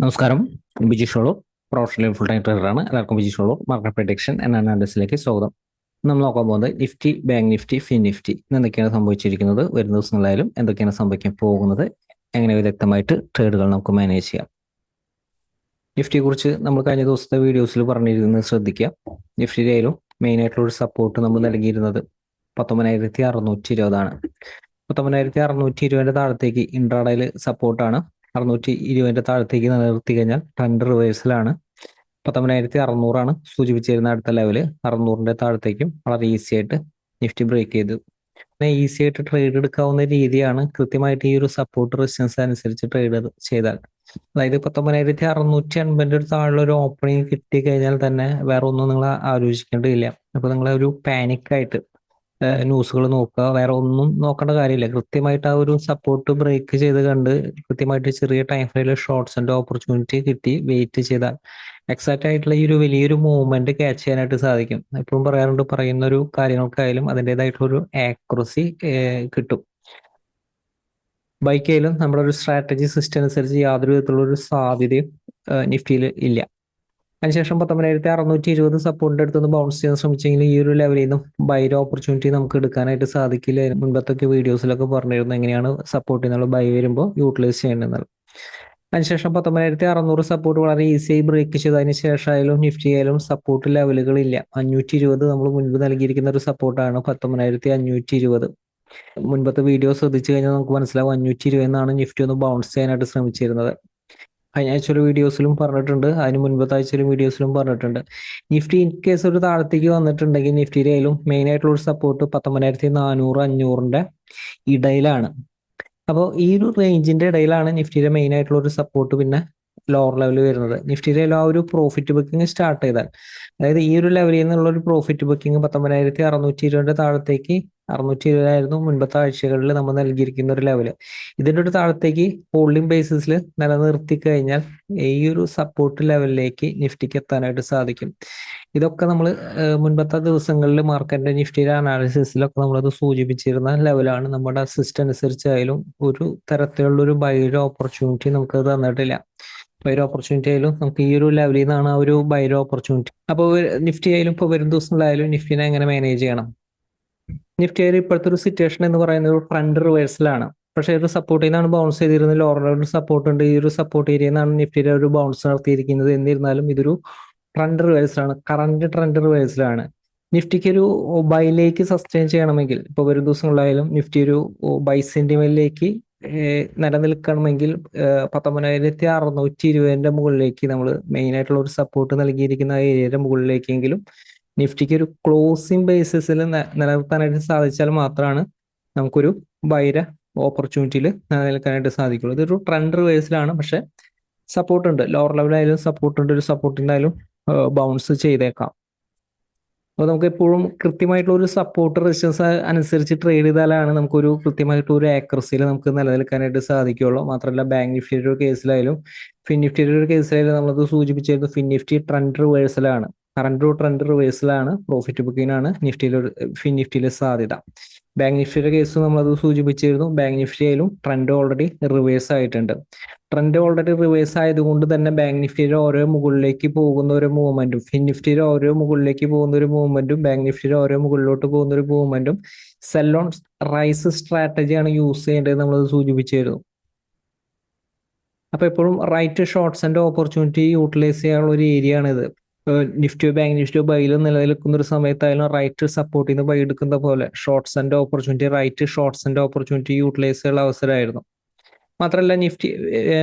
നമസ്കാരം. Biji Sholo professional full time ട്രേഡറാണ്. എല്ലാവർക്കും Biji Sholo market prediction and അനാലിസിസിലേക്ക് സ്വാഗതം. നമ്മൾ നോക്കാൻ പോകുന്നത് Nifty, bank Nifty, fin Nifty എന്തൊക്കെയാണ് സംഭവിച്ചിരിക്കുന്നത്, വരുന്ന ദിവസങ്ങളിലായാലും എന്തൊക്കെയാണ് സംഭവിക്കാൻ പോകുന്നത്, എങ്ങനെ വ്യക്തമായിട്ട് ട്രേഡുകൾ നമുക്ക് മാനേജ് ചെയ്യാം. നിഫ്റ്റിയെ കുറിച്ച് നമ്മൾ കഴിഞ്ഞ ദിവസത്തെ വീഡിയോസിൽ പറഞ്ഞിരുന്നത് ശ്രദ്ധിക്കുക. നിഫ്റ്റിയിലായാലും മെയിൻ ആയിട്ടുള്ള ഒരു സപ്പോർട്ട് നമ്മൾ നൽകിയിരുന്നത് 19,620 19,620 താഴത്തേക്ക് ഇൻട്രാഡേയിൽ സപ്പോർട്ടാണ്. 620 താഴത്തേക്ക് നിലനിർത്തി കഴിഞ്ഞാൽ ട്രെൻഡ് റിവേഴ്സലാണ്. 19,600 സൂചിപ്പിച്ചിരുന്ന അടുത്ത ലെവല്. 600 താഴത്തേക്കും വളരെ ഈസി ആയിട്ട് നിഫ്റ്റി ബ്രേക്ക് ചെയ്തു. ഈസി ആയിട്ട് ട്രേഡ് എടുക്കാവുന്ന രീതിയാണ് കൃത്യമായിട്ട് ഈ ഒരു സപ്പോർട്ട് റെസിസ്റ്റൻസ് അനുസരിച്ച് ട്രേഡ് ചെയ്താൽ. അതായത് 19,680 താഴെ ഒരു ഓപ്പണിംഗ് കിട്ടി കഴിഞ്ഞാൽ തന്നെ വേറെ ഒന്നും നിങ്ങൾ ആലോചിക്കേണ്ടതില്ല. അപ്പൊ നിങ്ങൾ ഒരു പാനിക്കായിട്ട് ന്യൂസുകൾ നോക്കുക, വേറെ ഒന്നും നോക്കേണ്ട കാര്യമില്ല. കൃത്യമായിട്ട് ആ ഒരു സപ്പോർട്ട് ബ്രേക്ക് ചെയ്ത് കണ്ട് കൃത്യമായിട്ട് ചെറിയ ടൈം ഫ്രെയിമിൽ ഷോർട്ട്സിന്റെ ഓപ്പർച്യൂണിറ്റി കിട്ടി വെയിറ്റ് ചെയ്താൽ എക്സാക്ട് ആയിട്ടുള്ള ഈ ഒരു വലിയൊരു മൂവ്മെന്റ് ക്യാച്ച് ചെയ്യാനായിട്ട് സാധിക്കും. എപ്പോഴും പറയാറുണ്ട്, പറയുന്ന ഒരു കാര്യങ്ങൾക്കായാലും അതിൻ്റെതായിട്ടുള്ള ഒരു ആക്യുറസി കിട്ടും. ബൈക്കായാലും നമ്മുടെ ഒരു സ്ട്രാറ്റജി സിസ്റ്റം അനുസരിച്ച് യാതൊരു വിധത്തിലുള്ള ഒരു സാധ്യതയും നിഫ്റ്റിയിൽ ഇല്ല. അതിനുശേഷം 19,620 സപ്പോർട്ടിന്റെ അടുത്തുനിന്ന് ബൗൺസ് ചെയ്യാൻ ശ്രമിച്ചെങ്കിൽ ഈ ഒരു ലെവലിൽ നിന്നും ബൈ ഓപ്പർച്യൂണിറ്റി നമുക്ക് എടുക്കാനായിട്ട് സാധിക്കില്ല. മുൻപത്തൊക്കെ വീഡിയോസിലൊക്കെ പറഞ്ഞിരുന്നു എങ്ങനെയാണ് സപ്പോർട്ട് ചെയ്യുന്നത്, ബൈ വരുമ്പോൾ യൂട്ടിലൈസ് ചെയ്യേണ്ടത്. അതിനുശേഷം 19,600 സപ്പോർട്ട് വളരെ ഈസിയായി ബ്രേക്ക് ചെയ്തതിന് ശേഷമായാലും നിഫ്റ്റി ആയാലും സപ്പോർട്ട് ലെവലുകളില്ല. 520 നമ്മൾ മുൻപ് നൽകിയിരിക്കുന്ന ഒരു സപ്പോർട്ടാണ് 19,520. മുൻപത്തെ വീഡിയോ ശ്രദ്ധിച്ചു കഴിഞ്ഞാൽ നമുക്ക് മനസ്സിലാവും 520 നിഫ്റ്റി ഒന്ന് ബൗൺസ് ചെയ്യാനായിട്ട് ശ്രമിച്ചിരുന്നത്. കഴിഞ്ഞ ആഴ്ചയിലെ വീഡിയോസിലും പറഞ്ഞിട്ടുണ്ട്, അതിന് മുൻപത്തെ ആഴ്ചയിലെ വീഡിയോസിലും പറഞ്ഞിട്ടുണ്ട്. നിഫ്റ്റി ഇൻ കേസ് ഒരു താഴത്തേക്ക് വന്നിട്ടുണ്ടെങ്കിൽ നിഫ്റ്റിയിലായാലും മെയിൻ ആയിട്ടുള്ള ഒരു സപ്പോർട്ട് 19,400 500 ഇടയിലാണ്. അപ്പോൾ ഈ ഒരു റേഞ്ചിന്റെ ഇടയിലാണ് നിഫ്റ്റിയുടെ മെയിൻ ആയിട്ടുള്ള ഒരു സപ്പോർട്ട് പിന്നെ ലോവർ ലെവൽ വരുന്നത്. നിഫ്റ്റിയിലെ ആ ഒരു പ്രോഫിറ്റ് ബുക്കിംഗ് സ്റ്റാർട്ട് ചെയ്താൽ, അതായത് ഈ ഒരു ലെവലിൽ നിന്നുള്ള ഒരു പ്രോഫിറ്റ് ബുക്കിംഗ് 19,620 താഴത്തേക്ക് 620 മുൻപത്തെ ആഴ്ചകളിൽ നമ്മൾ നൽകിയിരിക്കുന്ന ഒരു ലെവല്. ഇതിന്റെ ഒരു താഴത്തേക്ക് ഹോൾഡിംഗ് ബേസിസിൽ നിലനിർത്തി കഴിഞ്ഞാൽ ഈ ഒരു സപ്പോർട്ട് ലെവലിലേക്ക് നിഫ്റ്റിക്ക് എത്താനായിട്ട് സാധിക്കും. ഇതൊക്കെ നമ്മൾ മുൻപത്തെ ദിവസങ്ങളിൽ മാർക്കറ്റിന്റെ നിഫ്റ്റിയുടെ അനാലിസിസിലൊക്കെ നമ്മളത് സൂചിപ്പിച്ചിരുന്ന ലെവലാണ്. നമ്മുടെ സിസ്റ്റം അനുസരിച്ചായാലും ഒരു തരത്തിലുള്ള ഒരു ബൈയുടെ ഓപ്പർച്യൂണിറ്റി നമുക്ക് തന്നിട്ടില്ല. ബൈര ഓപ്പർച്യൂണിറ്റി ആയാലും നമുക്ക് ഈ ഒരു ലെവലിൽ നിന്നാണ് ആ ഒരു ബൈര ഓപ്പർച്യൂണിറ്റി. അപ്പോൾ നിഫ്റ്റി ആയാലും ഇപ്പോൾ വരും ദിവസങ്ങളിലായാലും നിഫ്റ്റിനെ എങ്ങനെ മാനേജ് ചെയ്യണം? നിഫ്റ്റി ആയാലും ഇപ്പോഴത്തെ ഒരു സിറ്റുവേഷൻ എന്ന് പറയുന്നത് ഒരു ട്രെൻഡ് റിവേഴ്സലാണ്. പക്ഷേ ഒരു സപ്പോർട്ടിൽ നിന്നാണ് ബൗൺസ് ചെയ്തിരുന്നത്. ലോവർ ലെവൽ സപ്പോർട്ട് ഉണ്ട്. ഈ ഒരു സപ്പോർട്ട് ഏരിയയിൽ നിന്നാണ് നിഫ്റ്റിയുടെ ഒരു ബൗൺസ് നടത്തിയിരിക്കുന്നത്. എന്നിരുന്നാലും ഇതൊരു ട്രെൻഡ് റിവേഴ്സലാണ്, കറന്റ് ട്രെൻഡ് റിവേഴ്സലാണ്. നിഫ്റ്റിക്ക് ഒരു ബൈയിലേക്ക് സസ്റ്റെയിൻ ചെയ്യണമെങ്കിൽ ഇപ്പോൾ വരും ദിവസങ്ങളിലായാലും നിഫ്റ്റി ഒരു ബൈ സെന്റിമെന്റിലേക്ക് നിലനിൽക്കണമെങ്കിൽ 19,620 മുകളിലേക്ക് നമ്മൾ മെയിൻ ആയിട്ടുള്ള ഒരു സപ്പോർട്ട് നൽകിയിരിക്കുന്ന ആ ഏരിയയുടെ മുകളിലേക്കെങ്കിലും നിഫ്റ്റിക്ക് ഒരു ക്ലോസിംഗ് ബേസിസിൽ നിലനിർത്താനായിട്ട് സാധിച്ചാൽ മാത്രമാണ് നമുക്കൊരു ബൈര ഓപ്പർച്യൂണിറ്റിയിൽ നിലനിൽക്കാനായിട്ട് സാധിക്കുള്ളൂ. ഇതൊരു ട്രെൻഡ് റിവേഴ്സിലാണ്, പക്ഷെ സപ്പോർട്ട് ഉണ്ട്. ലോവർ ലെവലായാലും സപ്പോർട്ട് ഉണ്ട്. ഒരു സപ്പോർട്ടിനായാലും ബൗൺസ് ചെയ്തേക്കാം. അപ്പോൾ നമുക്ക് എപ്പോഴും കൃത്യമായിട്ടുള്ള ഒരു സപ്പോർട്ട് റെസിസ്റ്റൻസ് അനുസരിച്ച് ട്രേഡ് ചെയ്താലാണ് നമുക്കൊരു കൃത്യമായിട്ട് ഒരു ആക്യുറസിയിൽ നമുക്ക് നിലനിൽക്കാനായിട്ട് സാധിക്കുകയുള്ളൂ. മാത്രമല്ല ബാങ്ക് നിഫ്റ്റിയുടെ ഒരു കേസിലായാലും ഫിൻ നിഫ്റ്റിയുടെ ഒരു കേസിലായാലും നമ്മളത് സൂചിപ്പിച്ചിരുന്നു. ഫിൻ നിഫ്റ്റി ട്രെൻഡ് റിവേഴ്സലാണ്, കറന്റ് ട്രെൻഡ് റിവേഴ്സലാണ്, പ്രോഫിറ്റ് ബുക്കിംഗാണ് ഫിൻ നിഫ്റ്റിയിലെ സാധ്യത. ബാങ്ക് നിഫ്റ്റിയുടെ കേസ് നമ്മളത് സൂചിപ്പിച്ചിരുന്നു. ബാങ്ക് നിഫ്റ്റി ആയാലും ട്രെൻഡ് ഓൾറെഡി റിവേഴ്സ് ആയിട്ടുണ്ട്. ട്രെൻഡ് ഓൾറെഡി റിവേഴ്സ് ആയതുകൊണ്ട് തന്നെ ബാങ്ക് നിഫ്റ്റിയുടെ ഓരോ മുകളിലേക്ക് പോകുന്ന ഒരു മൂവ്മെന്റും ഫിൻ നിഫ്റ്റിയുടെ ഓരോ മുകളിലേക്ക് പോകുന്ന ഒരു മൂവ്മെന്റും ബാങ്ക് നിഫ്റ്റിയുടെ ഓരോ മുകളിലോട്ട് പോകുന്ന ഒരു മൂവ്മെന്റും സെൽ ഓൺ റൈസ് സ്ട്രാറ്റജിയാണ് യൂസ് ചെയ്യേണ്ടത് നമ്മളത് സൂചിപ്പിച്ചിരുന്നു. അപ്പൊ എപ്പോഴും റൈറ്റ് ഷോർട്ട്സിന്റെ ഓപ്പർച്യൂണിറ്റി യൂട്ടിലൈസ് ചെയ്യാനുള്ള ഒരു ഏരിയ ആണിത്. നിഫ്റ്റിയോ ബാങ്ക് നിഫ്റ്റിയോ ബൈയിലും നിലനിൽക്കുന്ന ഒരു സമയത്തായാലും റൈറ്റ് സപ്പോർട്ടിൽ നിന്ന് ബൈ എടുക്കുന്ന പോലെ ഷോർട്ട്സിന്റെ ഓപ്പർച്യൂണിറ്റി, റൈറ്റ് ഷോർട്ട്സിന്റെ ഓപ്പർച്യൂണിറ്റി യൂട്ടിലൈസ് ചെയ്യാനുള്ള അവസരമായിരുന്നു. മാത്രമല്ല നിഫ്റ്റി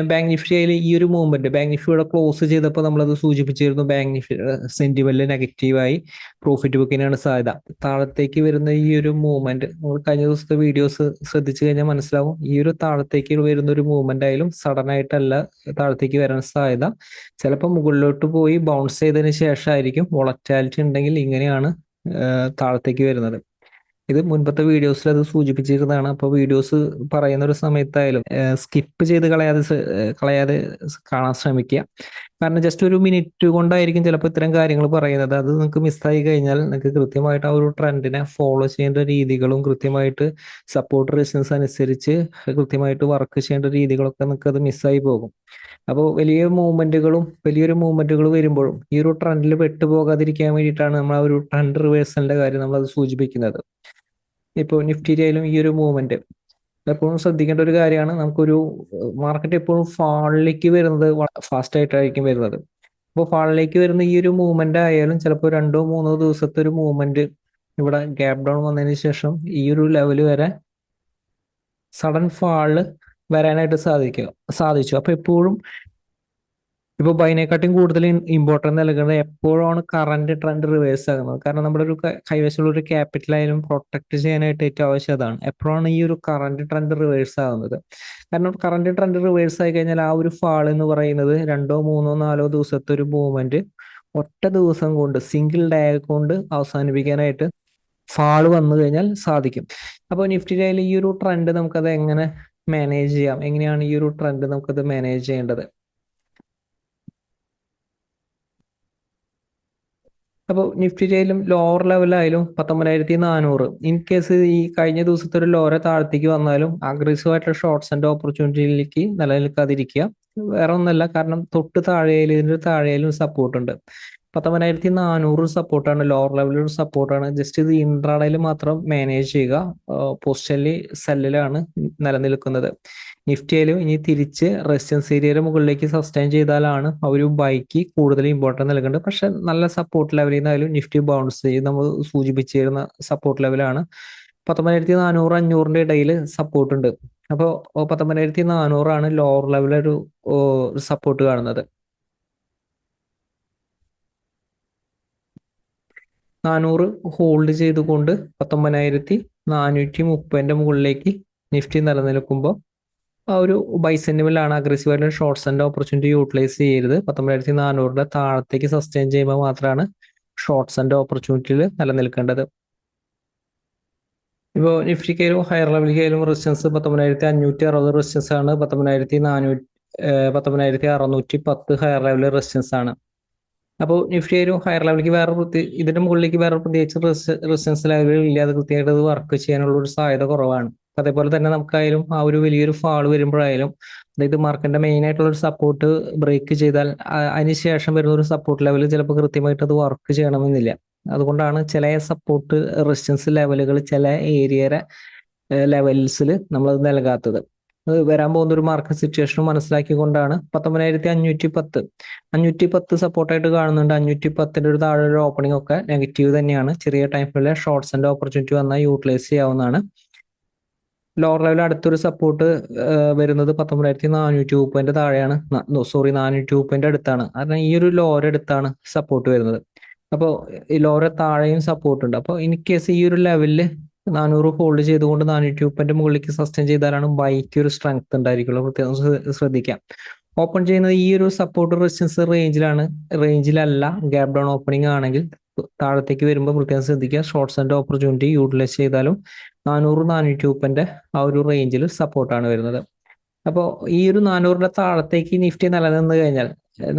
ബാങ്ക് നിഫ്റ്റി ആയാലും ഈ ഒരു മൂവ്മെന്റ് ബാങ്ക് നിഫ്റ്റിയുടെ ക്ലോസ് ചെയ്തപ്പോൾ നമ്മളത് സൂചിപ്പിച്ചിരുന്നു. ബാങ്ക് നിഫ്റ്റി സെന്റിമെന്റ് നെഗറ്റീവായി പ്രോഫിറ്റ് ബുക്കിനാണ് സാധ്യത. താഴത്തേക്ക് വരുന്ന ഈ ഒരു മൂവ്മെന്റ് നമ്മൾ കഴിഞ്ഞ ദിവസത്തെ വീഡിയോസ് ശ്രദ്ധിച്ചു കഴിഞ്ഞാൽ മനസ്സിലാവും. ഈ ഒരു താഴത്തേക്ക് വരുന്ന ഒരു മൂവ്മെന്റ് ആയാലും സഡൻ ആയിട്ടല്ല താഴത്തേക്ക് വരാൻ സാധ്യത. ചിലപ്പോൾ മുകളിലോട്ട് പോയി ബൗൺസ് ചെയ്തതിന് ശേഷമായിരിക്കും. വോളറ്റാലിറ്റി ഉണ്ടെങ്കിൽ ഇങ്ങനെയാണ് താഴത്തേക്ക് വരുന്നത്. ഇത് മുൻപത്തെ വീഡിയോസിൽ അത് സൂചിപ്പിച്ചിരുന്നതാണ്. അപ്പോൾ വീഡിയോസ് പറയുന്ന ഒരു സമയത്തായാലും സ്കിപ്പ് ചെയ്ത് കളയാതെ കാണാൻ ശ്രമിക്കുക. കാരണം ജസ്റ്റ് ഒരു മിനിറ്റ് കൊണ്ടായിരിക്കും ചിലപ്പോൾ ഇത്തരം കാര്യങ്ങൾ പറയുന്നത്. അത് നിങ്ങൾക്ക് മിസ്സായി കഴിഞ്ഞാൽ നിങ്ങൾക്ക് കൃത്യമായിട്ട് ആ ഒരു ട്രെൻഡിനെ ഫോളോ ചെയ്യേണ്ട രീതികളും കൃത്യമായിട്ട് സപ്പോർട്ട് റെസിസ്റ്റൻസ് അനുസരിച്ച് കൃത്യമായിട്ട് വർക്ക് ചെയ്യേണ്ട രീതികളൊക്കെ നിങ്ങൾക്ക് അത് മിസ്സായി പോകും. അപ്പോൾ വലിയൊരു മൂവ്മെന്റുകൾ വരുമ്പോഴും ഈ ഒരു ട്രെൻഡിൽ പെട്ടുപോകാതിരിക്കാൻ വേണ്ടിയിട്ടാണ് നമ്മൾ ആ ഒരു ട്രെൻഡ് റിവേഴ്സലിന്റെ കാര്യം നമ്മൾ അത് സൂചിപ്പിക്കുന്നത്. ഇപ്പോൾ നിഫ്റ്റിയിലും ഈ ഒരു മൂവ്മെന്റ് എപ്പോഴും ശ്രദ്ധിക്കേണ്ട ഒരു കാര്യമാണ്. നമുക്കൊരു മാർക്കറ്റ് എപ്പോഴും ഫാളിലേക്ക് വരുന്നത് ഫാസ്റ്റ് ആയിട്ടായിരിക്കും വരുന്നത്. അപ്പോൾ ഫാളിലേക്ക് വരുന്ന ഈ ഒരു മൂവ്മെന്റ് ആയാലും ചിലപ്പോൾ 2-3 ദിവസത്തെ ഒരു മൂവ്മെന്റ് ഇവിടെ ഗ്യാപ് ഡൗൺ വന്നതിന് ശേഷം ഈ ഒരു ലെവൽ വരെ സഡൻ ഫാളില് വരാനായിട്ട് സാധിച്ചു. അപ്പൊ എപ്പോഴും ഇപ്പൊ ബൈനെക്കാട്ടും കൂടുതൽ ഇമ്പോർട്ടൻസ് നൽകുന്നത് എപ്പോഴാണ് കറന്റ് ട്രെൻഡ് റിവേഴ്സ് ആകുന്നത്. കാരണം നമ്മുടെ ഒരു കൈവശമുള്ള ഒരു ക്യാപിറ്റൽ ആയാലും പ്രൊട്ടക്ട് ചെയ്യാനായിട്ട് ഏറ്റവും ആവശ്യം അതാണ്. എപ്പോഴാണ് ഈ ഒരു കറന്റ് ട്രെൻഡ് റിവേഴ്സ് ആകുന്നത്? കാരണം കറന്റ് ട്രെൻഡ് റിവേഴ്സ് ആയി കഴിഞ്ഞാൽ ആ ഒരു ഫാൾ എന്ന് പറയുന്നത് 2-3-4 ദിവസത്തെ ഒരു മൂവ്മെന്റ് ഒറ്റ ദിവസം കൊണ്ട് സിംഗിൾ ഡേ കൊണ്ട് അവസാനിപ്പിക്കാനായിട്ട് ഫാള് വന്നു കഴിഞ്ഞാൽ സാധിക്കും. അപ്പോൾ നിഫ്റ്റിയിലെ ഈ ഒരു ട്രെൻഡ് നമുക്കത് എങ്ങനെ മാനേജ് ചെയ്യാം? എങ്ങനെയാണ് ഈ ഒരു ട്രെൻഡ് നമുക്കത് മാനേജ് ചെയ്യേണ്ടത്? അപ്പോൾ നിഫ്റ്റിയിലും ലോവർ ലെവലായാലും 19,400 ഇൻ കേസ് ഈ കഴിഞ്ഞ ദിവസത്തെ ഒരു ലോറെ താഴത്തേക്ക് വന്നാലും അഗ്രസീവ് ആയിട്ടുള്ള ഷോർട്ട്സ് ആൻഡ് ഓപ്പർച്യൂണിറ്റിയിലേക്ക് നിലനിൽക്കാതിരിക്കുക. വേറെ ഒന്നല്ല, കാരണം തൊട്ട് താഴെയായാലും ഇതിന്റെ താഴെയായാലും സപ്പോർട്ട് ഉണ്ട്. 19,400 സപ്പോർട്ടാണ്, ലോവർ ലെവലിൽ സപ്പോർട്ടാണ്. ജസ്റ്റ് ഇത് ഇൻട്രാഡേയിൽ മാത്രം മാനേജ് ചെയ്യുക. പൊസിഷനിൽ സെല്ലിലാണ് നിലനിൽക്കുന്നത്. നിഫ്റ്റിയിലും ഇനി തിരിച്ച് റെസിസ്റ്റൻസ് ഏരിയയുടെ മുകളിലേക്ക് സസ്റ്റൈൻ ചെയ്താലാണ് ആ ഒരു ബൈക്ക് കൂടുതൽ ഇമ്പോർട്ടൻസ് നൽകേണ്ടത്. പക്ഷെ നല്ല സപ്പോർട്ട് ലെവലിൽ നിന്നായാലും നിഫ്റ്റി ബൗൺസ് ചെയ്ത് നമ്മൾ സൂചിപ്പിച്ചിരുന്ന സപ്പോർട്ട് ലെവലാണ് 19,400-500 ഇടയിൽ സപ്പോർട്ട് ഉണ്ട്. അപ്പോൾ 19,400 ലോവർ ലെവലൊരു സപ്പോർട്ട് കാണുന്നത്. 400 ഹോൾഡ് ചെയ്തുകൊണ്ട് 19,430 മുകളിലേക്ക് നിഫ്റ്റി നിലനിൽക്കുമ്പോൾ ആ ഒരു ബൈ സെന്റിമെന്റിലാണ് അഗ്രസീവായിട്ട് ഷോർട്ട്സ് ആൻഡ് ഓപ്പർച്യൂണിറ്റി യൂട്ടിലൈസ് ചെയ്യരുത്. 19,400 താഴത്തേക്ക് സസ്റ്റെയിൻ ചെയ്യുമ്പോൾ മാത്രമാണ് ഷോർട്ട്സ് ആൻഡ് ഓപ്പർച്യൂണിറ്റിയിൽ നിലനിൽക്കേണ്ടത്. ഇപ്പോൾ നിഫ്റ്റിക്കായാലും ഹയർ ലെവലിലേക്കായാലും റെസിസ്റ്റൻസ് 19,560 റെസിസ്റ്റൻസ് ആണ്. 19,610 ഹയർ ലെവൽ റെസിസ്റ്റൻസ് ആണ്. അപ്പോൾ നിഫ്റ്റി ഒരു ഹയർ ലെവലിലേക്ക് ഇതിന്റെ മുകളിലേക്ക് വേറെ പ്രത്യേകിച്ച് റെസിസ്റ്റൻസ് ലെവലുകൾ ഇല്ലാതെ കൃത്യമായിട്ട് അത് വർക്ക് ചെയ്യാനുള്ള ഒരു സാധ്യത കുറവാണ്. അതേപോലെ തന്നെ നമുക്കായാലും ആ ഒരു വലിയൊരു ഫാൾ വരുമ്പോഴായാലും, അതായത് മാർക്കറ്റിന്റെ മെയിൻ ആയിട്ടുള്ള ഒരു സപ്പോർട്ട് ബ്രേക്ക് ചെയ്താൽ അതിനുശേഷം വരുന്ന ഒരു സപ്പോർട്ട് ലെവൽ ചിലപ്പോൾ കൃത്യമായിട്ട് അത് വർക്ക് ചെയ്യണമെന്നില്ല. അതുകൊണ്ടാണ് ചില സപ്പോർട്ട് റെസിസ്റ്റൻസ് ലെവലുകൾ ചില ഏരിയയുടെ ലെവൽസിൽ നമ്മളത് നൽകാത്തത്. അത് വരാൻ പോകുന്ന ഒരു മാർക്കറ്റ് സിറ്റുവേഷൻ മനസ്സിലാക്കിക്കൊണ്ടാണ് 19,510 സപ്പോർട്ടായിട്ട് കാണുന്നുണ്ട്. 510 ഒരു താഴെ ഒരു ഓപ്പണിംഗ് ഒക്കെ നെഗറ്റീവ് തന്നെയാണ്. ചെറിയ ടൈമിലെ ഷോർട്ട്സ് ആൻഡ് ഓപ്പർച്യൂണിറ്റി വന്നാൽ യൂട്ടിലൈസ് ചെയ്യാവുന്നതാണ്. ലോവർ ലെവൽ അടുത്തൊരു സപ്പോർട്ട് വരുന്നത് 19,430 താഴെയാണ്. 430 അടുത്താണ്. കാരണം ഈ ഒരു ലോറെ അടുത്താണ് സപ്പോർട്ട് വരുന്നത്. അപ്പോൾ ഈ ലോറെ താഴെയും സപ്പോർട്ട് ഉണ്ട്. അപ്പോൾ ഇൻ കേസ് ഈ ഒരു ലെവലിൽ 400 ഹോൾഡ് ചെയ്തുകൊണ്ട് 430 മുകളിലേക്ക് സസ്റ്റെയിൻ ചെയ്താലാണ് ബൈക്ക് ഒരു സ്ട്രെങ്ത് ഉണ്ടായിരിക്കുള്ളൂ. പ്രത്യേകം ശ്രദ്ധിക്കാം. ഓപ്പൺ ചെയ്യുന്നത് ഈ ഒരു സപ്പോർട്ട് റെസിസ്റ്റൻസ് റേഞ്ചിലല്ല. ഗ്യാപ് ഡൗൺ ഓപ്പണിംഗ് ആണെങ്കിൽ താഴത്തേക്ക് വരുമ്പോൾ പ്രത്യേകം ശ്രദ്ധിക്കുക. ഷോർട്ട്സ് ആൻഡ് ഓപ്പർച്യൂണിറ്റി യൂട്ടിലൈസ് ചെയ്താലും 400-430 ആ ഒരു റേഞ്ചിൽ സപ്പോർട്ടാണ് വരുന്നത്. അപ്പോൾ ഈ ഒരു 400 താഴത്തേക്ക് നിഫ്റ്റി നിലനിന്ന് കഴിഞ്ഞാൽ,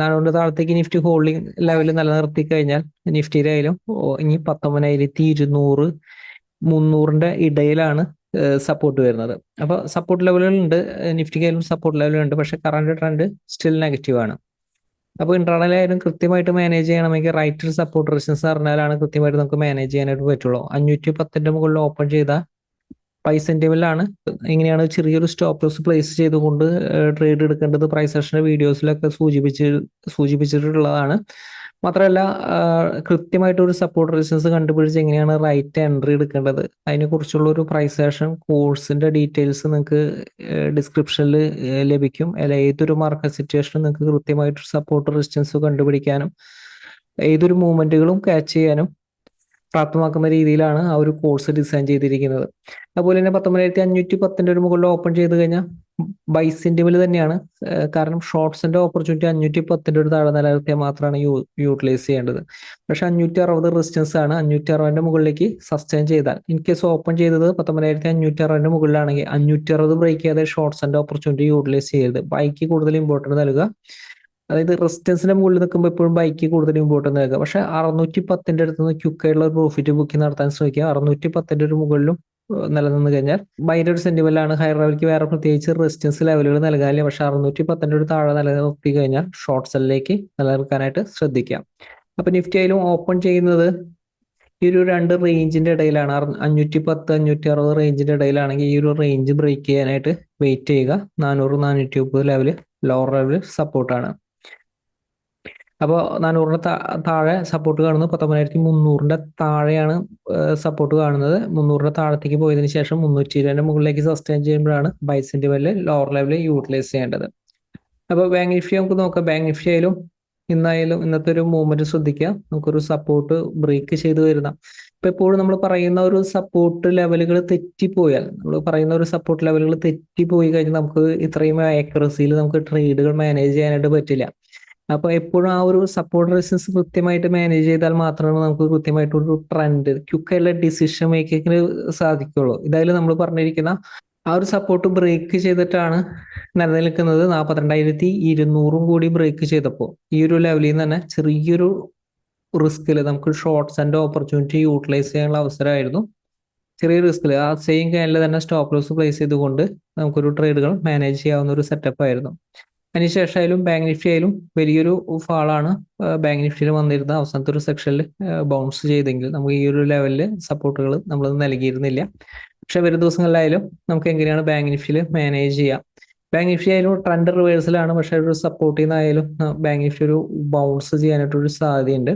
400 താഴത്തേക്ക് നിഫ്റ്റി ഹോൾഡിംഗ് ലെവൽ നിലനിർത്തി കഴിഞ്ഞാൽ നിഫ്റ്റിയിലായാലും ഇനി 19,200 300 ഇടയിലാണ് സപ്പോർട്ട് വരുന്നത്. അപ്പോൾ സപ്പോർട്ട് ലെവലുകളുണ്ട്, നിഫ്റ്റിക്കായാലും സപ്പോർട്ട് ലെവലുണ്ട്. പക്ഷെ കറന്റ് ട്രെൻഡ് സ്റ്റിൽ നെഗറ്റീവ് ആണ്. അപ്പോൾ ഇൻട്രാഡേയിലായാലും കൃത്യമായിട്ട് മാനേജ് ചെയ്യണമെങ്കിൽ റൈറ്റ് സപ്പോർട്ട് റെസിസ്റ്റൻസ് അറിഞ്ഞാലാണ് കൃത്യമായിട്ട് നമുക്ക് മാനേജ് ചെയ്യാനായിട്ട് പറ്റുള്ളൂ. 510 മുകളിൽ ഓപ്പൺ ചെയ്താൽ പ്രൈസ് സെന്റിമെന്റിലാണ് ഇങ്ങനെയാണ് ചെറിയൊരു സ്റ്റോപ്പ് ലോസ് പ്ലേസ് ചെയ്തുകൊണ്ട് ട്രേഡ് എടുക്കേണ്ടത്. പ്രൈസ് സെഷന്റെ വീഡിയോസിലൊക്കെ സൂചിപ്പിച്ചിട്ടുള്ളതാണ്. മാത്രമല്ല കൃത്യമായിട്ട് ഒരു സപ്പോർട്ട് റെസിസ്റ്റൻസ് കണ്ടുപിടിച്ച് എങ്ങനെയാണ് റൈറ്റ് എൻട്രി എടുക്കേണ്ടത് അതിനെക്കുറിച്ചുള്ള ഒരു പ്രൈസ് ആക്ഷൻ കോഴ്സിന്റെ ഡീറ്റെയിൽസ് നിങ്ങൾക്ക് ഡിസ്ക്രിപ്ഷനിൽ ലഭിക്കും. അല്ല, ഏതൊരു മാർക്കറ്റ് സിറ്റുവേഷനും നിങ്ങൾക്ക് കൃത്യമായിട്ട് സപ്പോർട്ട് റെസിസ്റ്റൻസ് കണ്ടുപിടിക്കാനും ഏതൊരു മൂവ്മെന്റുകളും ക്യാച്ച് ചെയ്യാനും പ്രാപ്തമാക്കുന്ന രീതിയിലാണ് ആ ഒരു കോഴ്സ് ഡിസൈൻ ചെയ്തിരിക്കുന്നത്. അതുപോലെ തന്നെ 19,510 ഒരു മുകളിൽ ഓപ്പൺ ചെയ്ത് കഴിഞ്ഞാൽ ബൈ സെന്റിമെന്റ് തന്നെയാണ്. കാരണം ഷോർട്ട്സിന്റെ ഓപ്പർച്യൂണിറ്റി 510 ഒരു താഴെ നിലനിർത്തിയാൽ മാത്രമാണ് യൂട്ടിലൈസ് ചെയ്യേണ്ടത്. പക്ഷെ 560 റെസിസ്റ്റൻസ് ആണ്. 560 മുകളിലേക്ക് സസ്റ്റെയിൻ ചെയ്താൽ, ഇൻ കേസ് ഓപ്പൺ ചെയ്തത് 19,560 മുകളിലാണെങ്കിൽ 560 ബ്രേക്ക് ചെയ്യാതെ ഷോർട്ട്സ് ആൻഡ് ഓപ്പർച്യൂണിറ്റി യൂട്ടിലൈസ് ചെയ്യരുത്. ബൈക്ക് കൂടുതൽ ഇമ്പോർട്ടൻറ്റ് നൽകുക. അതായത് റെസിസ്റ്റൻസിന്റെ മുകളിൽ നിൽക്കുമ്പോൾ എപ്പോഴും ബൈക്ക് കൂടുതൽ ഇമ്പോർട്ടൻ്റ് നൽകുക. പക്ഷെ 610 അടുത്ത് നിന്ന് ക്യുക്കായിട്ടുള്ള ഒരു പ്രോഫിറ്റ് ബുക്കിംഗ് നടത്താൻ ശ്രമിക്കുക. 610 ഒരു മുകളിലും നിലനിന്ന് കഴിഞ്ഞാൽ ബൈൻ്റെ ഒരു സെന്റിമെന്റ് ആണ്. ഹയർ ലെവലിലേക്ക് വേറെ പ്രത്യേകിച്ച് റെസിസ്റ്റൻസ് ലെവലുകൾ നൽകാനില്ല. പക്ഷെ 610 ഒരു താഴെ നിലനിർത്തി കഴിഞ്ഞാൽ ഷോർട്ട് സെല്ലിലേക്ക് നിലനിർത്താനായിട്ട് ശ്രദ്ധിക്കാം. അപ്പൊ നിഫ്റ്റി ആയാലും ഓപ്പൺ ചെയ്യുന്നത് ഈ ഒരു രണ്ട് റേഞ്ചിന്റെ ഇടയിലാണ്. 510 560 റേഞ്ചിന്റെ ഇടയിലാണെങ്കിൽ ഈ ഒരു റേഞ്ച് ബ്രേക്ക് ചെയ്യാനായിട്ട് വെയിറ്റ് ചെയ്യുക. 400 430 ലെവല് ലോവർ ലെവല് സപ്പോർട്ടാണ്. അപ്പോൾ 400 താഴെ സപ്പോർട്ട് കാണുന്നത് 19,300 താഴെയാണ് സപ്പോർട്ട് കാണുന്നത്. 300 താഴത്തേക്ക് പോയതിനു ശേഷം 320 മുകളിലേക്ക് സസ്റ്റെയിൻ ചെയ്യുമ്പോഴാണ് ബൈ സെന്റിമെന്റ് ലോവർ ലെവലിൽ യൂട്ടിലൈസ് ചെയ്യേണ്ടത്. അപ്പോൾ ബാങ്ക് നിഫ്റ്റി നമുക്ക് നോക്കാം. ബാങ്ക് നിഫ്റ്റി ആയാലും ഇന്നായാലും ഇന്നത്തെ ഒരു മൂവ്മെന്റ് ശ്രദ്ധിക്കുക. നമുക്കൊരു സപ്പോർട്ട് ബ്രേക്ക് ചെയ്ത് വരുന്ന, ഇപ്പൊ എപ്പോഴും നമ്മൾ പറയുന്ന ഒരു സപ്പോർട്ട് ലെവലുകൾ തെറ്റിപ്പോയാൽ, നമ്മൾ പറയുന്ന ഒരു സപ്പോർട്ട് ലെവലുകൾ തെറ്റിപ്പോയി കഴിഞ്ഞാൽ നമുക്ക് ഇത്രയും ആക്യുറസിയിൽ നമുക്ക് ട്രേഡുകൾ മാനേജ് ചെയ്യാനായിട്ട് പറ്റില്ല. അപ്പൊ എപ്പോഴും ആ ഒരു സപ്പോർട്ട് റെസിസ്റ്റൻസ് കൃത്യമായിട്ട് മാനേജ് ചെയ്താൽ മാത്രമേ നമുക്ക് കൃത്യമായിട്ടൊരു ട്രെൻഡ് ക്യുക്കായുള്ള ഡിസിഷൻ മേക്കിങ്ങിന് സാധിക്കുള്ളൂ. ഇതായാലും നമ്മൾ പറഞ്ഞിരിക്കുന്ന ആ ഒരു സപ്പോർട്ട് ബ്രേക്ക് ചെയ്തിട്ടാണ് നിലനിൽക്കുന്നത്. 42,200 കൂടി ബ്രേക്ക് ചെയ്തപ്പോൾ ഈ ഒരു ലെവലിൽ നിന്ന് തന്നെ ചെറിയൊരു റിസ്കിൽ നമുക്ക് ഷോർട്ട്സ് ആൻഡ് ഓപ്പർച്യൂണിറ്റി യൂട്ടിലൈസ് ചെയ്യാനുള്ള അവസരമായിരുന്നു. ചെറിയ റിസ്കിൽ ആ സെയിം ക്യാനിൽ തന്നെ സ്റ്റോപ്പ് ലോസ് പ്ലേസ് ചെയ്തുകൊണ്ട് നമുക്കൊരു ട്രേഡുകൾ മാനേജ് ചെയ്യാവുന്ന ഒരു സെറ്റപ്പ് ആയിരുന്നു. അതിനുശേഷം ആയാലും ബാങ്ക് നിഫ്റ്റി ആയാലും വലിയൊരു ഫാളാണ് ബാങ്ക് നിഫ്റ്റിയിൽ വന്നിരുന്ന അവസാനത്തെ ഒരു സെക്ഷനിൽ ബൗൺസ് ചെയ്തെങ്കിൽ നമുക്ക് ഈ ഒരു ലെവലിൽ സപ്പോർട്ടുകൾ നമ്മൾ നൽകിയിരുന്നില്ല. പക്ഷെ വരും ദിവസങ്ങളിലായാലും നമുക്ക് എങ്ങനെയാണ് ബാങ്ക് നിഫ്റ്റിയിൽ മാനേജ് ചെയ്യാം. ബാങ്ക് നിഫ്റ്റി ആയാലും ട്രെൻഡ് റിവേഴ്സലാണ്. പക്ഷെ ഒരു സപ്പോർട്ടിൽ നിന്നായാലും ബാങ്ക് നിഫ്റ്റി ഒരു ബൗൺസ് ചെയ്യാനായിട്ടൊരു സാധ്യതയുണ്ട്.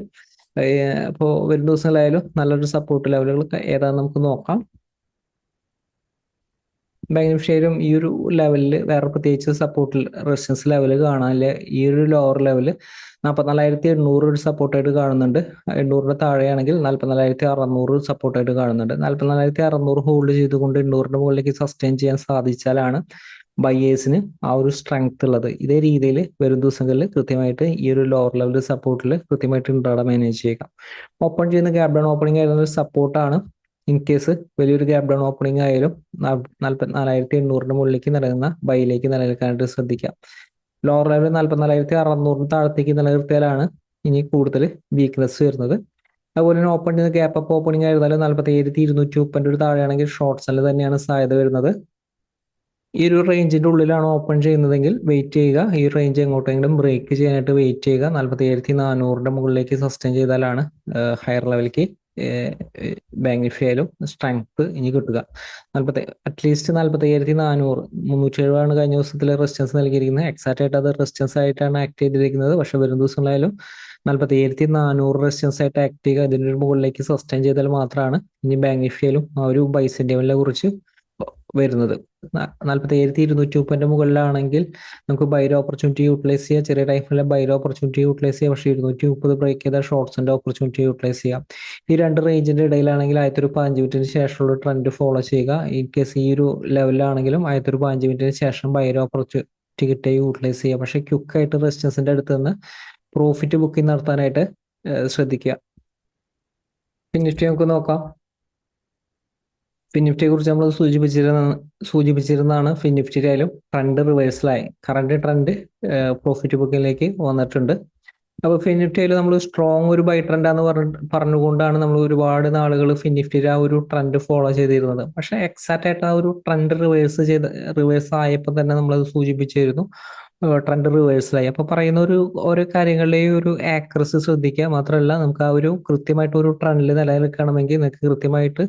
അപ്പോൾ വരും ദിവസങ്ങളിലായാലും നല്ലൊരു സപ്പോർട്ട് ലെവലുകൾ ഏതാണെന്ന് നമുക്ക് നോക്കാം. ബാങ്ക് നിഫ്റ്റിയിലും ഈ ഒരു ലെവലിൽ വേറെ പ്രത്യേകിച്ച് സപ്പോർട്ട് റെസിസ്റ്റൻസ് ലെവൽ കാണാനില്ല. ഈ ഒരു ലോവർ ലെവല് 44,800 ഒരു സപ്പോർട്ടായിട്ട് കാണുന്നുണ്ട്. 800 താഴെയാണെങ്കിൽ 44,600 സപ്പോർട്ടായിട്ട് കാണുന്നുണ്ട്. 44,600 ഹോൾഡ് ചെയ്തുകൊണ്ട് 800 മുകളിലേക്ക് സസ്റ്റെയിൻ ചെയ്യാൻ സാധിച്ചാലാണ് ബയേഴ്സിന് ആ ഒരു സ്ട്രെങ്ത് ഉള്ളത്. ഇതേ രീതിയിൽ വരും ദിവസങ്ങളിൽ കൃത്യമായിട്ട് ഈ ഒരു ലോവർ ലെവൽ സപ്പോർട്ടിൽ കൃത്യമായിട്ട് ഇൻട്രാഡേ മാനേജ് ചെയ്യുക. ഓപ്പൺ ചെയ്യുന്ന ഗ്യാപ് ഡൗൺ ഓപ്പണിംഗ് ആയിരുന്ന ഒരു സപ്പോർട്ടാണ്. ഇൻ കേസ് വലിയൊരു ഗ്യാപ് ഡൗൺ ഓപ്പണിംഗ് ആയാലും 44,800 മുകളിലേക്ക് നിലനിന്ന ബൈയിലേക്ക് നിലനിൽക്കാനായിട്ട് ശ്രദ്ധിക്കാം. ലോവർ ലെവൽ 44,600 താഴത്തേക്ക് നിലനിർത്തിയാലാണ് ഇനി കൂടുതൽ വീക്ക്നെസ് വരുന്നത്. അതുപോലെ തന്നെ ഓപ്പൺ ചെയ്യുന്ന ഗ്യാപ്പ് അപ്പ് ഓപ്പണിംഗ് ആയിരുന്നാലും 47,230 ഒരു താഴെയാണെങ്കിൽ ഷോർട്ട് സെല്ല് തന്നെയാണ് സാധ്യത വരുന്നത്. ഈ ഒരു റേഞ്ചിന്റെ ഉള്ളിലാണ് ഓപ്പൺ ചെയ്യുന്നതെങ്കിൽ വെയിറ്റ് ചെയ്യുക. ഈ റേഞ്ച് എങ്ങോട്ടെങ്കിലും ബ്രേക്ക് ചെയ്യാനായിട്ട് വെയിറ്റ് ചെയ്യുക. 47,400 മുകളിലേക്ക് സസ്റ്റെയിൻ ചെയ്താലാണ് ഹയർ ലെവലിലേക്ക് ബാങ്ക് നിഫ്റ്റി ആയാലും സ്ട്രെങ്ത് ഇനി കിട്ടുക. അറ്റ്ലീസ്റ്റ് 45,400 370 കഴിഞ്ഞ ദിവസത്തിലെ റെസിസ്റ്റൻസ് നൽകിയിരിക്കുന്നത്. എക്സാക്റ്റ് ആയിട്ട് അത് റെസിസ്റ്റൻസ് ആയിട്ടാണ് ആക്ട് ചെയ്തിരിക്കുന്നത്. പക്ഷെ വരും ദിവസങ്ങളായാലും 47,400 റെസിസ്റ്റൻസ് ആയിട്ട് ആക്ട് ചെയ്യുക. ഇതിൻ്റെ മുകളിലേക്ക് സസ്റ്റെയിൻ ചെയ്താൽ മാത്രമാണ് ഇനി ബാങ്ക് നിഫ്റ്റി ആയാലും ആ ഒരു ബൈ സെന്റിമെന്റിനെ കുറിച്ച് വരുന്നത്. 47,230 മുകളിലാണെങ്കിൽ നമുക്ക് ബൈർ ഓപ്പർച്യൂണിറ്റി യൂട്ടിലൈസ് ചെയ്യാം. ചെറിയ ടൈമിലെ ബൈർ ഓപ്പർച്യൂണിറ്റി യൂട്ടിലൈസ് ചെയ്യാം. പക്ഷേ 230 ബ്രേക്ക് ചെയ്താൽ ഷോർട്ട്സിന്റെ ഓപ്പർച്യൂണിറ്റി യൂട്ടിലൈസ് ചെയ്യാം. ഈ രണ്ട് റേഞ്ചിന്റെ ഇടയിലാണെങ്കിൽ ആദ്യത്തെ ഒരു 5 മിനിറ്റിന് ശേഷമുള്ള ട്രെൻഡ് ഫോളോ ചെയ്യുക. ഇൻ കേസ് ഈ ഒരു ലെവലിലാണെങ്കിലും ആദ്യത്തെ ഒരു 5 മിനിറ്റിന് ശേഷം ബൈർ ഓപ്പർച്യൂണിറ്റി കിട്ടിയ യൂട്ടിലൈസ് ചെയ്യുക. പക്ഷേ ക്വിക്കായിട്ട് റെസിസ്റ്റൻസിന്റെ അടുത്ത് നിന്ന് പ്രോഫിറ്റ് ബുക്കിംഗ് നടത്താനായിട്ട് ശ്രദ്ധിക്കുക. നിഫ്റ്റി നമുക്ക് നോക്കാം. ഫിൻനിഫ്റ്റിയെ കുറിച്ച് നമ്മൾ സൂചിപ്പിച്ചിരുന്നതാണ്. ഫിൻനിഫ്റ്റി ആയാലും ട്രെൻഡ് റിവേഴ്സലായി. കറണ്ട് ട്രെൻഡ് പ്രോഫിറ്റ് ബുക്കിങ്ങിലേക്ക് വന്നിട്ടുണ്ട്. അപ്പോൾ ഫിൻനിഫ്റ്റി ആയാലും നമ്മൾ സ്ട്രോങ് ഒരു ബൈ ട്രെൻഡാന്ന് പറഞ്ഞുകൊണ്ടാണ് നമ്മൾ ഒരുപാട് നാളുകൾ ഫിൻനിഫ്റ്റിയുടെ ആ ഒരു ട്രെൻഡ് ഫോളോ ചെയ്തിരുന്നത്. പക്ഷെ എക്സാക്റ്റ് ആയിട്ട് ആ ഒരു ട്രെൻഡ് റിവേഴ്സ് ആയപ്പോൾ തന്നെ നമ്മളത് സൂചിപ്പിച്ചിരുന്നു. ട്രെൻഡ് റിവേഴ്സലായി. അപ്പൊ പറയുന്ന ഓരോ കാര്യങ്ങളുടെയും ഒരു ആക്യുറസി ശ്രദ്ധിക്കുക. മാത്രമല്ല നമുക്ക് ആ ഒരു കൃത്യമായിട്ട് ഒരു ട്രെൻഡിൽ നിലനിൽക്കണമെങ്കിൽ നിങ്ങൾക്ക് കൃത്യമായിട്ട്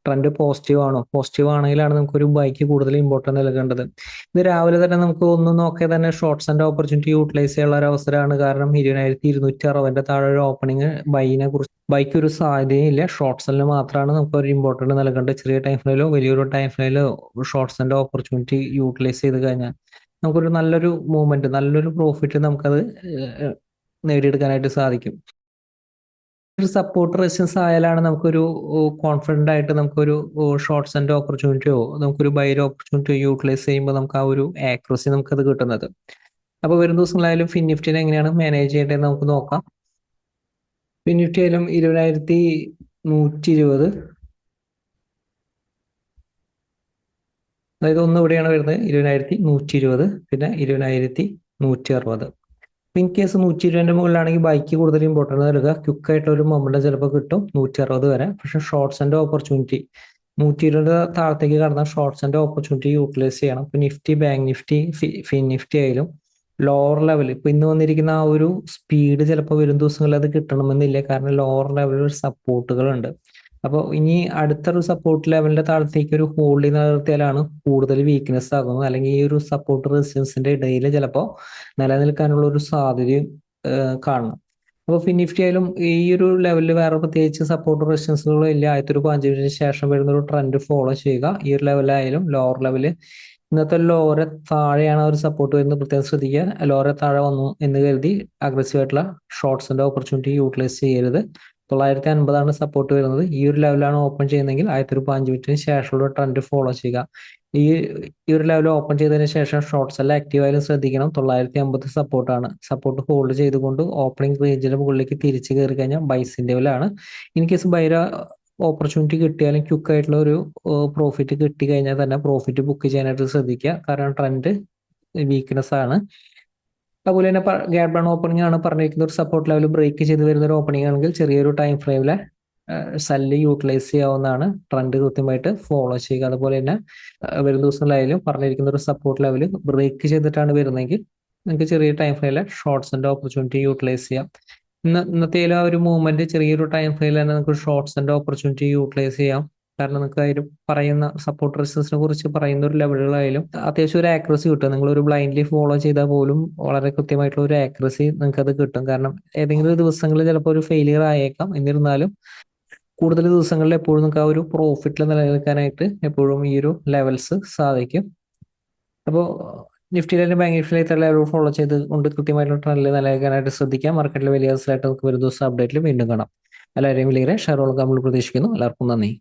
ട്രെൻഡ് പോസിറ്റീവ് ആണെങ്കിലാണ് നമുക്ക് ഒരു ബൈക്ക് കൂടുതൽ ഇമ്പോർട്ടൻസ് നൽകേണ്ടത്. ഇത് രാവിലെ തന്നെ നമുക്ക് ഒന്നും നോക്കിയാൽ തന്നെ ഷോർട്ട്സ് ആൻഡ് ഓപ്പർച്യൂണിറ്റി യൂട്ടിലൈസ് ചെയ്യാനുള്ള ഒരു അവസരമാണ്. കാരണം 20,260 താഴെ ഒരു ഓപ്പണിംഗ് ബൈക്ക് ഒരു സാധ്യതയില്ല. ഷോർട്ട് സെല്ലിന് മാത്രമാണ് നമുക്ക് ഒരു ഇമ്പോർട്ടൻറ്റ് നൽകേണ്ടത്. ചെറിയ ടൈം ഫ്രെയിലോ വലിയൊരു ടൈം ഫ്രെയിലോ ഷോർട്ട്സ് ആൻഡ് ഓപ്പർച്യൂണിറ്റി യൂട്ടിലൈസ് ചെയ്ത് കഴിഞ്ഞാൽ നമുക്കൊരു നല്ലൊരു മൂവ്മെന്റ്, നല്ലൊരു പ്രോഫിറ്റ് നമുക്കത് നേടിയെടുക്കാനായിട്ട് സാധിക്കും. ഒരു സപ്പോർട്ട് റെസിസ്റ്റൻസ് ആയാലാണ് നമുക്കൊരു കോൺഫിഡന്റ് ആയിട്ട് നമുക്കൊരു ഷോർട്ട്സ് ആൻഡ് ഓപ്പർച്യൂണിറ്റിയോ നമുക്കൊരു ബൈർ ഓപ്പർച്യൂണിറ്റിയോ യൂട്ടിലൈസ് ചെയ്യുമ്പോൾ നമുക്ക് ആ ഒരു ആക്യുറസി നമുക്കത് കിട്ടുന്നത്. അപ്പോൾ വരും ദിവസങ്ങളായാലും ഫിൻനിഫ്റ്റിനെ എങ്ങനെയാണ് മാനേജ് ചെയ്യേണ്ടതെന്ന് നമുക്ക് നോക്കാം. ഫിൻനിഫ്റ്റി ആയാലും 20,120, അതായത് ഒന്ന് ഇവിടെയാണ് വരുന്നത് 20,120, പിന്നെ 20,160. ഇൻ കേസ് 120 മുകളിലാണെങ്കിൽ ബൈക്ക് കൂടുതൽ ഇമ്പോർട്ടൻസ് നൽകുക. ക്വിക്കായിട്ടുള്ള ഒരു മൊമെന്റ് ചിലപ്പോൾ കിട്ടും 160 വരെ. പക്ഷെ ഷോർട്ട്സിന്റെ ഓപ്പർച്യൂണിറ്റി 120 താഴത്തേക്ക് കടന്നാൽ ഷോർട്ട്സിന്റെ ഓപ്പർച്യൂണിറ്റി യൂട്ടിലൈസ് ചെയ്യണം. ഇപ്പൊ Nifty, bank Nifty, fin Nifty ആയാലും ലോവർ ലെവൽ ഇപ്പൊ ഇന്ന് വന്നിരിക്കുന്ന ആ ഒരു സ്പീഡ് ചിലപ്പോൾ വരും ദിവസങ്ങളിൽ അത് കിട്ടണമെന്നില്ല. കാരണം ലോവർ ലെവലിൽ ഒരു സപ്പോർട്ടുകളുണ്ട്. അപ്പോൾ ഇനി അടുത്തൊരു സപ്പോർട്ട് ലെവലിന്റെ താഴത്തേക്ക് ഒരു ഹോൾഡ് നിർത്തിയാലാണ് കൂടുതൽ വീക്ക്നെസ് ആകുന്നത്. അല്ലെങ്കിൽ ഈ ഒരു സപ്പോർട്ട് റെസിസ്റ്റൻസിന്റെ ഇടയിൽ ചിലപ്പോൾ നിലനിൽക്കാനുള്ള ഒരു സാധ്യതയും കാണണം. അപ്പോൾ ഫിൻ നിഫ്റ്റി ആയാലും ഈ ഒരു ലെവലിൽ വേറെ പ്രത്യേകിച്ച് സപ്പോർട്ട് റെസിസ്റ്റൻസുകളോ ഇല്ല. ആദ്യത്തെ ഒരു 5 മിനിറ്റിന് ശേഷം വരുന്ന ഒരു ട്രെൻഡ് ഫോളോ ചെയ്യുക. ഈ ഒരു ലെവലായാലും ലോവർ ലെവല് ഇന്നത്തെ ലോറെ താഴെയാണ് ഒരു സപ്പോർട്ട് വരുന്നത്, പ്രത്യേകം ശ്രദ്ധിക്കുക. ലോറെ താഴെ വന്നു എന്ന് കരുതി അഗ്രസീവ് ആയിട്ടുള്ള ഷോർട്ട്സിന്റെ ഓപ്പർച്യൂണിറ്റി യൂട്ടിലൈസ് ചെയ്യരുത്. 950 സപ്പോർട്ട് വരുന്നത്. ഈ ഒരു ലെവലാണ് ഓപ്പൺ ചെയ്യുന്നതെങ്കിൽ 1500 ശേഷമുള്ള ട്രെൻഡ് ഫോളോ ചെയ്യുക. ഈ ഈ ഒരു ലെവൽ ഓപ്പൺ ചെയ്തതിന് ശേഷം ഷോർട്ട്സ് എല്ലാം ആക്റ്റീവ് ആയാലും ശ്രദ്ധിക്കണം. 950 സപ്പോർട്ടാണ്. സപ്പോർട്ട് ഹോൾഡ് ചെയ്തുകൊണ്ട് ഓപ്പണിംഗ് റേഞ്ചിന്റെ മുകളിലേക്ക് തിരിച്ചു കയറി കഴിഞ്ഞാൽ ബൈസിന്റെ ലെവലാണ്. ഇൻ കേസ് ബൈര ഓപ്പർച്യൂണിറ്റി കിട്ടിയാലും ക്വിക്ക് ആയിട്ടുള്ള ഒരു പ്രോഫിറ്റ് കിട്ടി കഴിഞ്ഞാൽ തന്നെ പ്രോഫിറ്റ് ബുക്ക് ചെയ്യാനായിട്ട് ശ്രദ്ധിക്കുക. കാരണം ട്രെൻഡ് വീക്ക്നെസ് ആണ്. അതുപോലെ തന്നെ ഗ്യാപ് ഡൗൺ ഓപ്പണിംഗ് ആണ് പറഞ്ഞിരിക്കുന്ന ഒരു സപ്പോർട്ട് ലെവൽ ബ്രേക്ക് ചെയ്ത് വരുന്ന ഒരു ഓപ്പണിംഗ് ആണെങ്കിൽ ചെറിയൊരു ടൈം ഫ്രെയിമിലെ സെല്ല് യൂട്ടിലൈസ് ചെയ്യാവുന്നതാണ്. ട്രെൻഡ് കൃത്യമായിട്ട് ഫോളോ ചെയ്യുക. അതുപോലെ തന്നെ വരും ദിവസങ്ങളിലായാലും പറഞ്ഞിരിക്കുന്ന ഒരു സപ്പോർട്ട് ലെവൽ ബ്രേക്ക് ചെയ്തിട്ടാണ് വരുന്നതെങ്കിൽ നിങ്ങൾക്ക് ചെറിയ ടൈം ഫ്രെയിമിലെ ഷോർട്ട്സിന്റെ ഓപ്പർച്യൂണിറ്റി യൂട്ടിലൈസ് ചെയ്യാം. ഇന്നത്തെ ആ ഒരു മൂവ്മെന്റ് ചെറിയൊരു ടൈം ഫ്രെയിമിൽ തന്നെ നിങ്ങൾക്ക് ഷോർട്ട്സിന്റെ ഓപ്പർച്യൂണിറ്റി യൂട്ടിലൈസ് ചെയ്യാം. കാരണം നിങ്ങൾക്ക് അതിൽ പറയുന്ന സപ്പോർട്ട് റെസിസ്റ്റൻസിനെ കുറിച്ച് പറയുന്ന ഒരു ലെവലുകളായാലും അത്യാവശ്യം ഒരു ആക്യുറസി കിട്ടും. നിങ്ങൾ ഒരു ബ്ലൈൻഡ്ലി ഫോളോ ചെയ്താൽ പോലും വളരെ കൃത്യമായിട്ടുള്ള ഒരു ആക്യുറസി നിങ്ങൾക്ക് അത് കിട്ടും. കാരണം ഏതെങ്കിലും ഒരു ദിവസങ്ങളിൽ ചിലപ്പോൾ ഒരു ഫെയിലിയർ ആയേക്കാം. എന്നിരുന്നാലും കൂടുതൽ ദിവസങ്ങളിൽ എപ്പോഴും നിങ്ങൾക്ക് ആ ഒരു പ്രോഫിറ്റിൽ നിലനിൽക്കാനായിട്ട് എപ്പോഴും ഈ ഒരു ലെവൽസ് സാധിക്കും. അപ്പോൾ നിഫ്റ്റിയിലും ബാങ്ക് നിഫ്റ്റിയിലും ഇത്ര ലെവൽ ഫോളോ ചെയ്ത് കൊണ്ട് കൃത്യമായിട്ടുള്ള ട്രെൻഡിൽ നിലനിൽക്കാനായിട്ട് ശ്രദ്ധിക്കാം. മാർക്കറ്റിൽ വലിയ ദിവസമായിട്ട് നമുക്ക് ഒരു ദിവസം അപ്ഡേറ്റിൽ വീണ്ടും കാണാം. എല്ലാവരെയും വലിയ ഷെയറുകളൊക്കെ നമ്മൾ പ്രതീക്ഷിക്കുന്നു. എല്ലാവർക്കും നന്ദി.